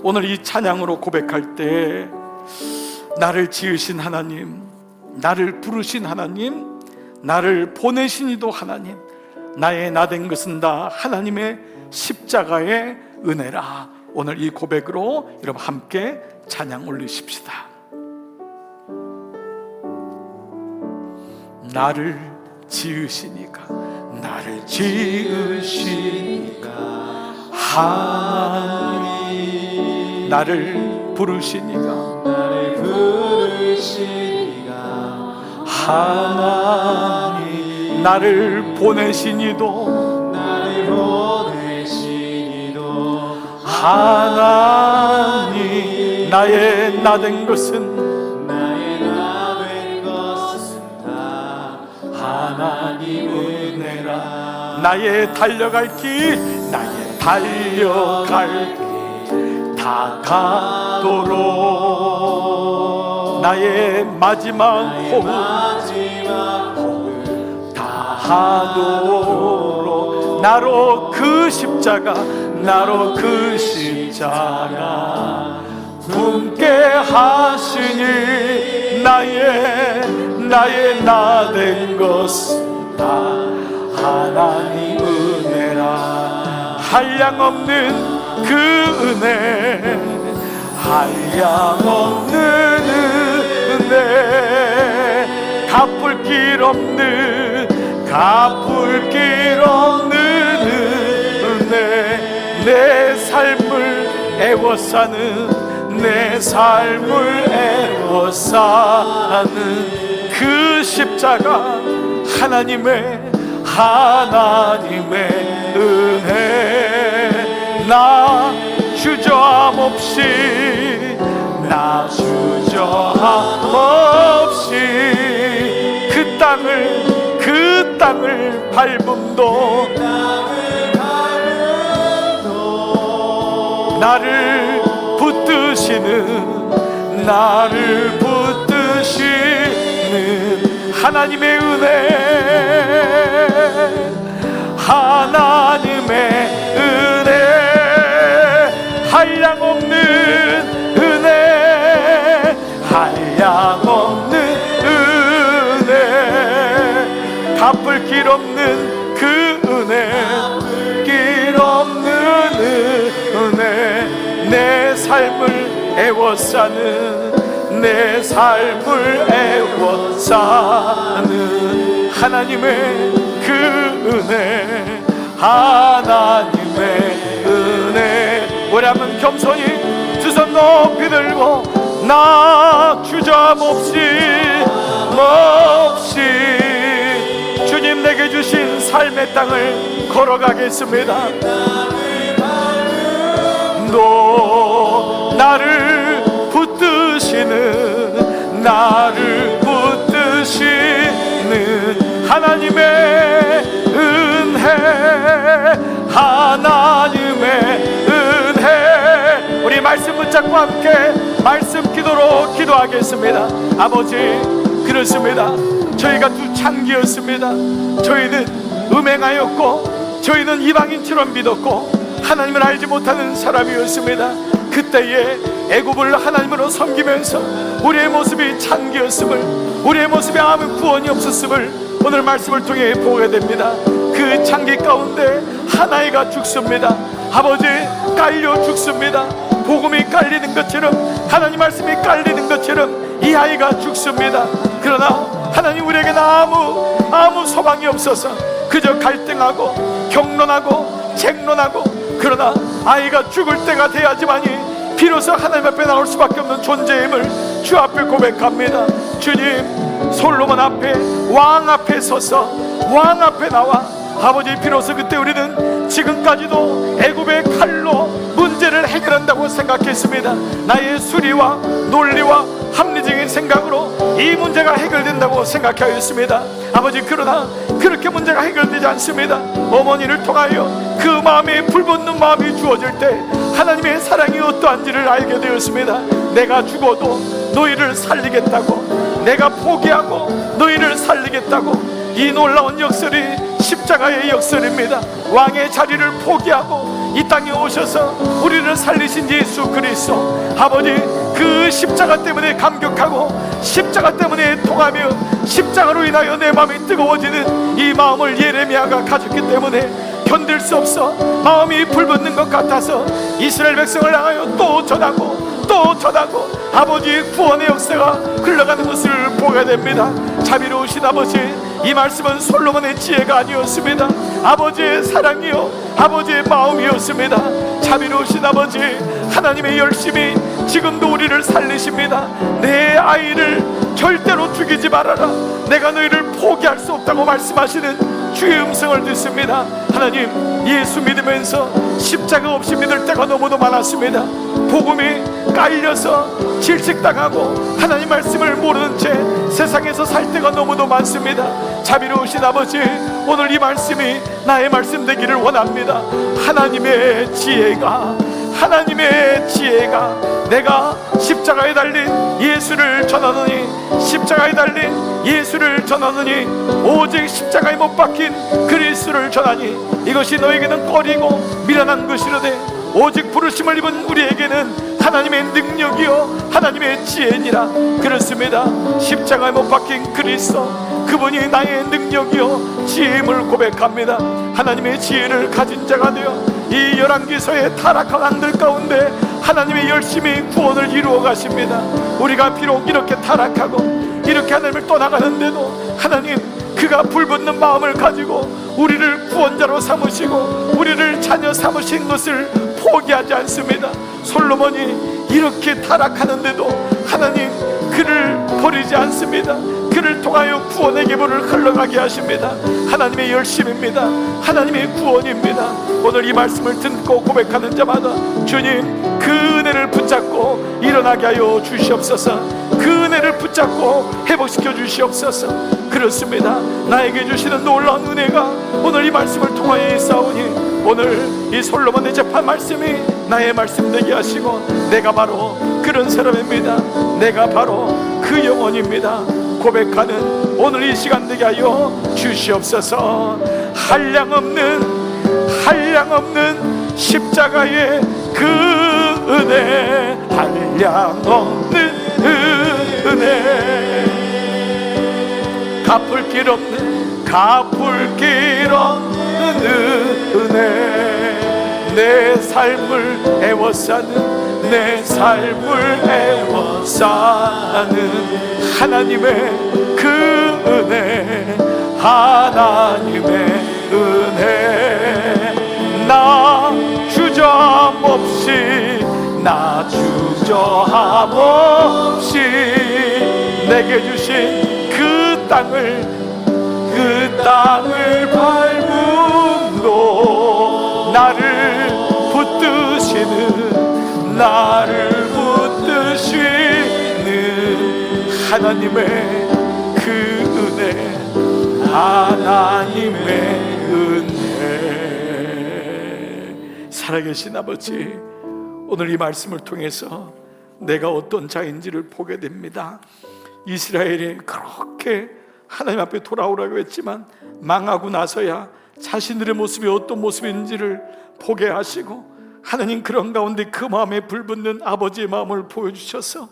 오늘 이 찬양으로 고백할 때 나를 지으신 하나님, 나를 부르신 하나님, 나를 보내신 이도 하나님, 나의 나 된 것은 다 하나님의 십자가의 은혜라. 오늘 이 고백으로 여러분 함께 찬양 올리십시다. 나를 지으시니까, 나를 지으시니까 하나님, 나를 부르시니까, 나를 부르시니까 하나님, 나를 보내시니도, 나를 보내시니도 하나님, 나의 나 된 것은, 나의 나 된 것은 다 하나님 은혜라. 나의 달려갈 길, 나의 달려갈 길 다 가도록, 나의 마지막 호흡 마지막 호흡 다 하도록, 나로 그 십자가, 나로 그 십자가 품게 하시니 나의 나 된 것은 다 하나님 은혜라. 한량없는 그 은혜, 한량없는 은혜, 갚을 길 없는, 갚을 길 없는 은혜, 내 삶을 애워싸는, 내 삶을 애워싸는 그 십자가, 하나님의 은혜. 나 주저함 없이, 나 주저함 없이 그 땅을 밟음도, 나를 붙드시는, 나를 붙드시는 하나님의 은혜, 하나님의 은혜, 한량없는 은혜, 한량없는 은혜, 갚을 길 없는 그 은혜, 길 없는 은혜, 내 삶을 애워싸는, 내 삶을 애워싸는 하나님의 그 은혜, 하나님의 은혜. 우리 한번 겸손히 두 손 높이 들고, 나 주저함 없이 주님 내게 주신 삶의 땅을 걸어가겠습니다. 너 나를 붙드시는, 나를 붙드시는 하나님의 은혜, 하나님의 은혜. 우리 말씀 붙잡고 함께 말씀 기도로 기도하겠습니다. 아버지, 그렇습니다. 저희가 두 창기였습니다. 저희는 음행하였고, 저희는 이방인처럼 믿었고, 하나님을 알지 못하는 사람이었습니다. 그때에 애굽을 하나님으로 섬기면서 우리의 모습이 창기였음을, 우리의 모습에 아무 구원이 없었음을 오늘 말씀을 통해 보게 됩니다. 그 창기 가운데 하나이가 죽습니다. 아버지, 깔려 죽습니다. 복음이 깔리는 것처럼, 하나님 말씀이 깔리는 것처럼 이 아이가 죽습니다. 그러나 하나님, 우리에게는 아무 소망이 없어서 그저 갈등하고 경론하고 쟁론하고, 그러나 아이가 죽을 때가 돼야지만이 비로소 하나님 앞에 나올 수밖에 없는 존재임을 주 앞에 고백합니다. 주님, 솔로몬 앞에, 왕 앞에 서서 왕 앞에 나와 아버지, 비로소 그때 우리는 지금까지도 애굽의 칼로 문제를 해결한다고 생각했습니다. 나의 수리와 논리와 합리적인 생각으로 이 문제가 해결된다고 생각하였습니다. 아버지, 그러나 그렇게 문제가 해결되지 않습니다. 어머니를 통하여 그 마음에 불붙는 마음이 주어질 때 하나님의 사랑이 어떠한지를 알게 되었습니다. 내가 죽어도 너희를 살리겠다고, 내가 포기하고 너희를 살리겠다고. 이 놀라운 역설이 십자가의 역설입니다. 왕의 자리를 포기하고 이 땅에 오셔서 우리를 살리신 예수 그리스도, 아버지 그 십자가 때문에 감격하고 십자가 때문에 통하며 십자가로 인하여 내 마음이 뜨거워지는 이 마음을 예레미야가 가졌기 때문에 견딜 수 없어 마음이 불붙는 것 같아서 이스라엘 백성을 향하여 또 전하고 또 전하고 아버지의 구원의 역사가 흘러가는 것을 보게 됩니다. 자비로우신 아버지, 이 말씀은 솔로몬의 지혜가 아니었습니다. 아버지의 사랑이요 아버지의 마음이었습니다. 자비로우신 아버지, 하나님의 열심이 지금도 우리를 살리십니다. 내 아이를 절대로 죽이지 말아라, 내가 너희를 포기할 수 없다고 말씀하시는 주의 음성을 듣습니다. 하나님, 예수 믿으면서 십자가 없이 믿을 때가 너무도 많았습니다. 복음이 깔려서 질식당하고 하나님 말씀을 모르는 채 세상에서 살 때가 너무도 많습니다. 자비로우신 아버지, 오늘 이 말씀이 나의 말씀 되기를 원합니다. 하나님의 지혜가 내가 십자가에 달린 예수를 전하느니, 십자가에 달린 예수를 전하느니, 오직 십자가에 못 박힌 그리스도를 전하니 이것이 너에게는 꺼리고 미련한 것이로되 오직 부르심을 입은 우리에게는 하나님의 능력이요 하나님의 지혜니라. 그렇습니다. 십자가에 못 박힌 그리스도, 그분이 나의 능력이요 지혜임을 고백합니다. 하나님의 지혜를 가진 자가 되어 이 열왕기서의 타락한 왕들 가운데 하나님의 열심히 구원을 이루어 가십니다. 우리가 비록 이렇게 타락하고 이렇게 하나님을 떠나가는데도 하나님, 그가 불붙는 마음을 가지고 우리를 구원자로 삼으시고 우리를 자녀 삼으신 것을 포기하지 않습니다. 솔로몬이 이렇게 타락하는데도 하나님 그를 버리지 않습니다. 그를 통하여 구원의 계보를 흘러가게 하십니다. 하나님의 열심입니다. 하나님의 구원입니다. 오늘 이 말씀을 듣고 고백하는 자마다 주님, 그 은혜를 붙잡고 일어나게 하여 주시옵소서. 그 은혜를 붙잡고 회복시켜 주시옵소서. 그렇습니다. 나에게 주시는 놀라운 은혜가 오늘 이 말씀을 통하여 있사오니 오늘 이 솔로몬의 재판 말씀이 나의 말씀 되게 하시고 내가 바로 그런 사람입니다. 내가 바로 그 영혼입니다. 고백하는 오늘 이 시간 되게 하여 주시옵소서. 한량없는 십자가의 그 은혜, 한량없는 은혜, 갚을 길 없는 은혜, 내 삶을 애워싸는, 내 삶을 애워싸는 하나님의 그 은혜, 하나님의 은혜, 나 주저함 없이 내게 주신 그 땅을 밟음으로 나를 붙드시는 하나님의 그 은혜, 하나님의 은혜. 살아계신 아버지, 오늘 이 말씀을 통해서 내가 어떤 자인지를 보게 됩니다. 이스라엘이 그렇게 하나님 앞에 돌아오라고 했지만 망하고 나서야 자신들의 모습이 어떤 모습인지를 보게 하시고, 하나님 그런 가운데 그 마음에 불붙는 아버지의 마음을 보여주셔서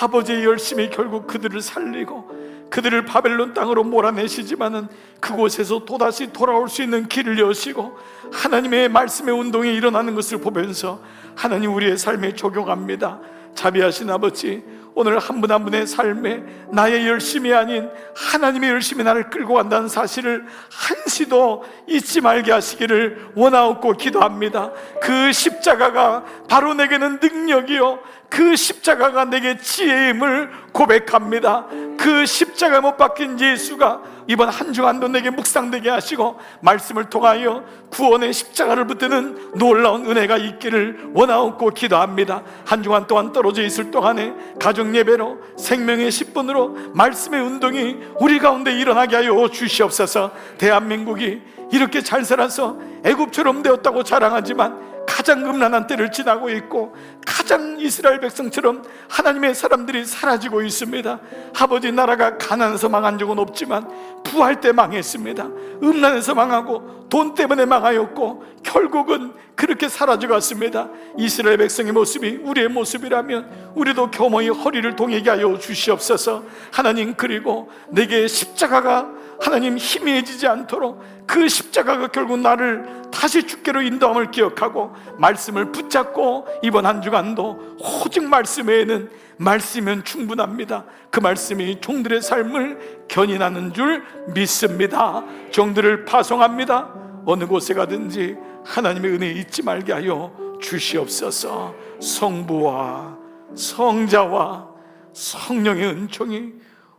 아버지의 열심이 결국 그들을 살리고 그들을 바벨론 땅으로 몰아내시지만은 그곳에서 또다시 돌아올 수 있는 길을 여시고 하나님의 말씀의 운동이 일어나는 것을 보면서 하나님 우리의 삶에 적용합니다. 자비하신 아버지, 오늘 한 분 한 분의 삶에 나의 열심이 아닌 하나님의 열심이 나를 끌고 간다는 사실을 한시도 잊지 말게 하시기를 원하옵고 기도합니다. 그 십자가가 바로 내게는 능력이요, 그 십자가가 내게 지혜임을 고백합니다. 그 십자가 못 박힌 예수가 이번 한 주간도 내게 묵상되게 하시고 말씀을 통하여 구원의 십자가를 붙드는 놀라운 은혜가 있기를 원하옵고 기도합니다. 한 주간 동안 떨어져 있을 동안에 가정 예배로 생명의 10분으로 말씀의 운동이 우리 가운데 일어나게 하여 주시옵소서. 대한민국이 이렇게 잘 살아서 애굽처럼 되었다고 자랑하지만 가장 음란한 때를 지나고 있고 가장 이스라엘 백성처럼 하나님의 사람들이 사라지고 있습니다. 아버지, 나라가 가난해서 망한 적은 없지만 부할 때 망했습니다. 음란해서 망하고 돈 때문에 망하였고 결국은 그렇게 사라져 갔습니다. 이스라엘 백성의 모습이 우리의 모습이라면 우리도 겸허히 허리를 동이게 하여 주시옵소서. 하나님, 그리고 내게 십자가가 하나님 희미해지지 않도록, 그 십자가가 결국 나를 다시 주께로 인도함을 기억하고 말씀을 붙잡고 이번 한 주간도 오직 말씀 외에는 말씀이면 충분합니다. 그 말씀이 종들의 삶을 견인하는 줄 믿습니다. 종들을 파송합니다. 어느 곳에 가든지 하나님의 은혜 잊지 말게 하여 주시옵소서. 성부와 성자와 성령의 은총이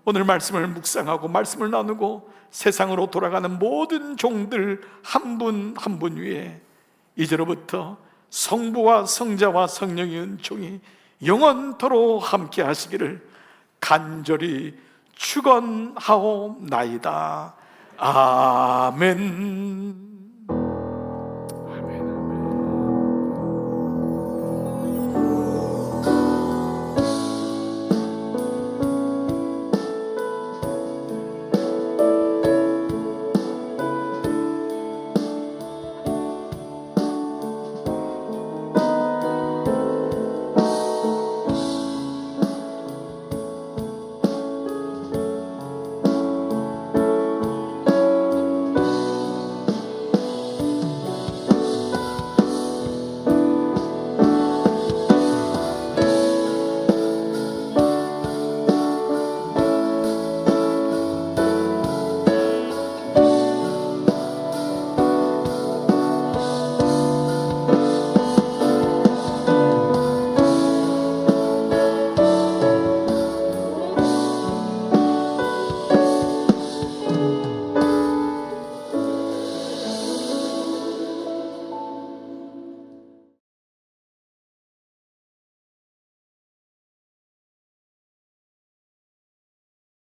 오늘 말씀을 묵상하고 말씀을 나누고 세상으로 돌아가는 모든 종들 한 분 한 분 위에 이제로부터 성부와 성자와 성령의 은총이 영원토록 함께 하시기를 간절히 축원하옵나이다. 아멘.